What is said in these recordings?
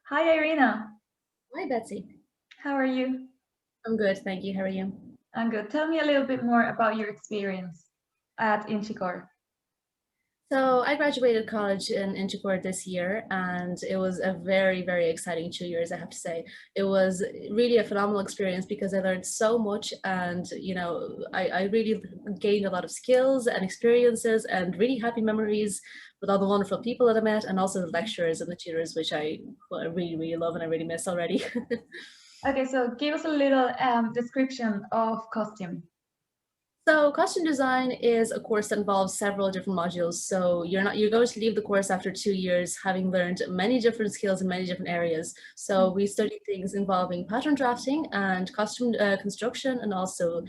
Hi, Iryna. Hi, Betsy. How are you? I'm good, thank you. How are you? I'm good. Tell me a little bit more about your experience at Inchicore. So I graduated college in Inchicore this year, and it was a very, very exciting 2 years, I have to say. It was really a phenomenal experience because I learned so much, and I really gained a lot of skills and experiences and really happy memories with all the wonderful people that I met, and also the lecturers and the tutors, which I really, really love and I really miss already. Okay, so give us a little description of costume. So costume design is a course that involves several different modules. So you're going to leave the course after 2 years having learned many different skills in many different areas. So we study things involving pattern drafting and costume construction, and also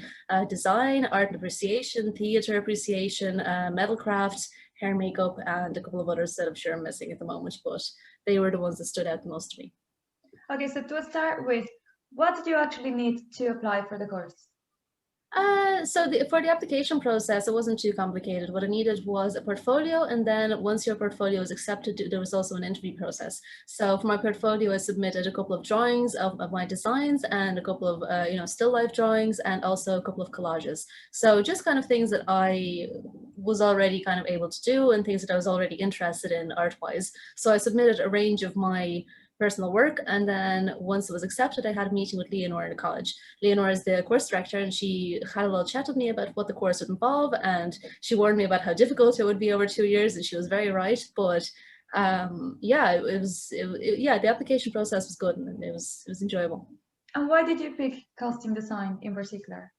design, art and appreciation, theater appreciation, metal craft, hair makeup, and a couple of others that I'm sure I'm missing at the moment, but they were the ones that stood out the most to me. Okay, so to start with, what did you actually need to apply for the course? For the application process, it wasn't too complicated. What I needed was a portfolio, and then once your portfolio was accepted, there was also an interview process. So for my portfolio, I submitted a couple of drawings of my designs and a couple of still life drawings, and also a couple of collages. So just kind of things that I was already kind of able to do and things that I was already interested in art-wise. So I submitted a range of my personal work, and then once it was accepted, I had a meeting with Leonore in the college. Leonore is the course director, and she had a little chat with me about what the course would involve, and she warned me about how difficult it would be over 2 years, and she was very right. But yeah, the application process was good, and it was enjoyable. And why did you pick costume design in particular?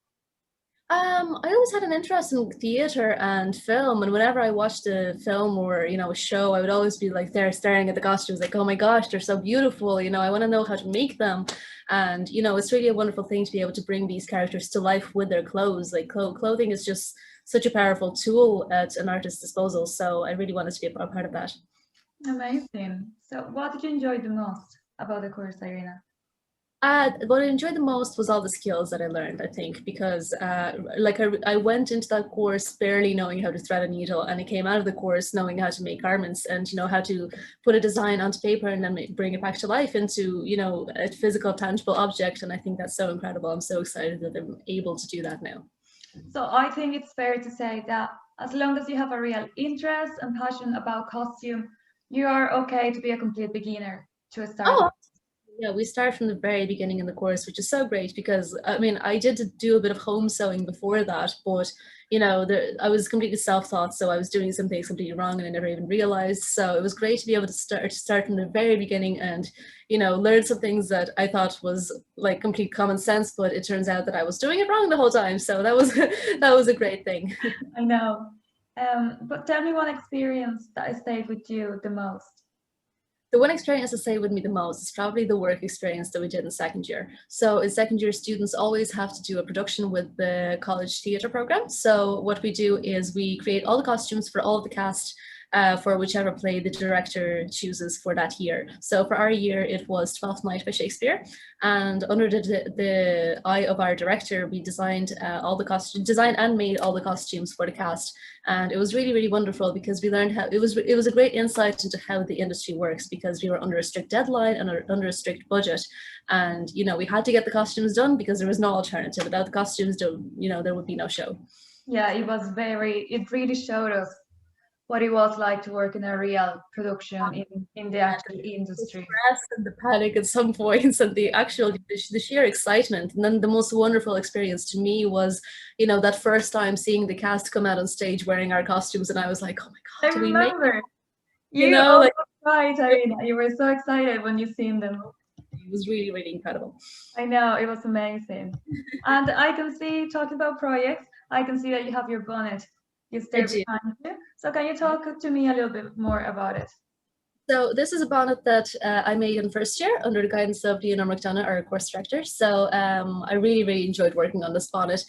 I always had an interest in theater and film, and whenever I watched a film or a show, I would always be like there staring at the costumes, like, oh my gosh, they're so beautiful. I want to know how to make them, and it's really a wonderful thing to be able to bring these characters to life with their clothes. Like clothing is just such a powerful tool at an artist's disposal. So I really wanted to be a part of that. Amazing. So what did you enjoy the most about the course, Iryna? What I enjoyed the most was all the skills that I learned, I think, because I went into that course barely knowing how to thread a needle, and I came out of the course knowing how to make garments and how to put a design onto paper and then bring it back to life into a physical, tangible object. And I think that's so incredible. I'm so excited that I'm able to do that now. So I think it's fair to say that as long as you have a real interest and passion about costume, you are okay to be a complete beginner to start Oh, with. yeah, we start from the very beginning in the course, which is so great because I mean, I did do a bit of home sewing before that, but I was completely self-taught, so I was doing some things completely wrong and I never even realized. So it was great to be able to start from the very beginning and learn some things that I thought was like complete common sense, but it turns out that I was doing it wrong the whole time. So that was that was a great thing. I know. But tell me one experience that stayed with you the most. The one experience that stayed with me the most is probably the work experience that we did in second year. So in second year, students always have to do a production with the college theatre program. So what we do is we create all the costumes for all of the cast for whichever play the director chooses for that year. So for our year, it was Twelfth Night by Shakespeare, and under the eye of our director, we designed all the costumes, designed and made all the costumes for the cast. And it was really, really wonderful because we learned how it was a great insight into how the industry works because we were under a strict deadline and under a strict budget, and we had to get the costumes done because there was no alternative. Without the costumes, there would be no show. Yeah, it really showed us what it was like to work in a real production in the actual The industry. stress and the panic at some points and the sheer excitement, and then the most wonderful experience to me was that first time seeing the cast come out on stage wearing our costumes, and I was like, oh my I god, do we make it? remember you Like also cried, Iryna. You were so excited when you seen them. it was really, really incredible. I know, it was amazing. And I can see, talking about projects, I can see that you have your bonnet just I there do. behind you. So can you talk to me a little bit more about it? So this is a bonnet that I made in first year under the guidance of Leonore McDonough, our course director. So I really, really enjoyed working on this bonnet.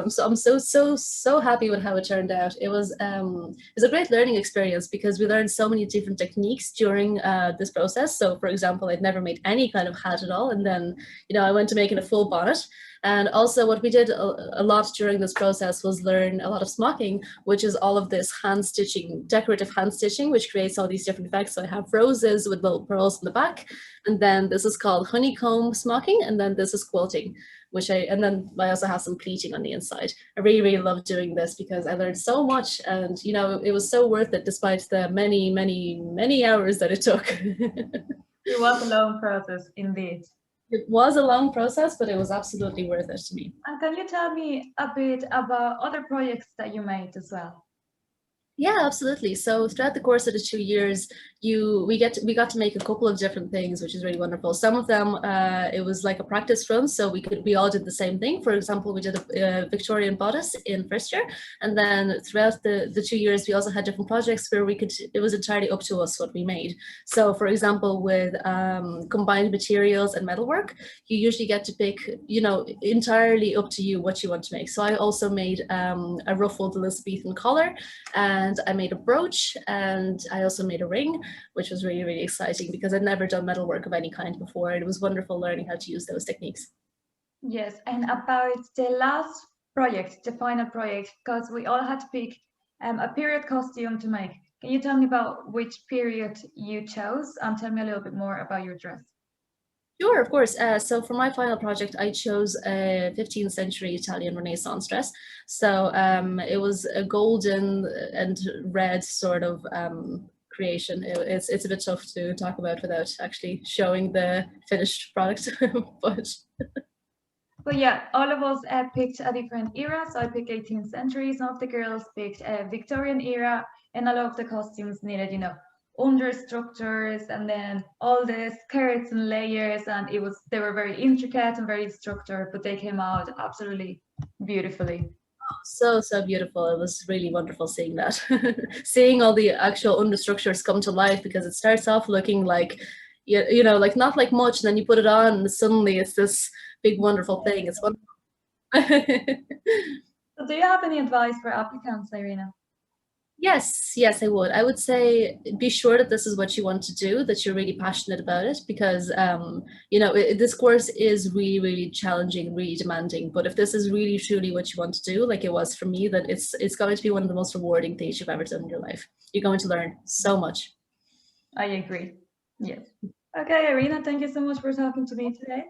So I'm so happy with how it turned out. It was a great learning experience because we learned so many different techniques during this process. So for example, I'd never made any kind of hat at all, and then I went to making a full bonnet. And also what we did a lot during this process was learn a lot of smocking, which is all of this hand stitching, decorative hand stitching, which creates all these different effects. So I have roses with little pearls in the back, and then this is called honeycomb smocking, and then this is quilting, and then I also have some pleating on the inside. I really, really love doing this because I learned so much, and you know, it was so worth it despite the many, many, many hours that it took. It was a long process indeed. It was a long process, but it was absolutely worth it to me. And can you tell me a bit about other projects that you made as well? Yeah, absolutely. So throughout the course of the 2 years, we got to make a couple of different things, which is really wonderful. Some of them, it was like a practice run, so we all did the same thing. For example, we did a Victorian bodice in first year, and then throughout the 2 years, we also had different projects where it was entirely up to us what we made. So, for example, with combined materials and metalwork, you usually get to pick, you know, entirely up to you what you want to make. So I also made a ruffled Elizabethan collar, and I made a brooch, and I also made a ring, which was really, really exciting because I'd never done metalwork of any kind before. And it was wonderful learning how to use those techniques. Yes, and about the last project, the final project, because we all had to pick a period costume to make. Can you tell me about which period you chose and tell me a little bit more about your dress? Sure, of course. So for my final project, I chose a 15th century Italian Renaissance dress. So it was a golden and red sort of creation. It's a bit tough to talk about without actually showing the finished product, But yeah, all of us picked a different era. So I picked 18th century. Some of the girls picked a Victorian era, and a lot of the costumes needed, you know, understructures and then all the skirts and layers, and they were very intricate and very structured, but they came out absolutely beautifully. so beautiful. It was really wonderful seeing that. Seeing all the actual understructures come to life, because it starts off looking like, you know, like not like much, and then you put it on and suddenly it's this big wonderful thing. It's wonderful. So do you have any advice for applicants, Iryna? Yes, I would. I would say be sure that this is what you want to do, that you're really passionate about it, because you know, this course is really, really challenging, really demanding. But if this is really truly what you want to do, like it was for me, that it's going to be one of the most rewarding things you've ever done in your life. You're going to learn so much. I agree. Yes. Okay, Iryna, thank you so much for talking to me today.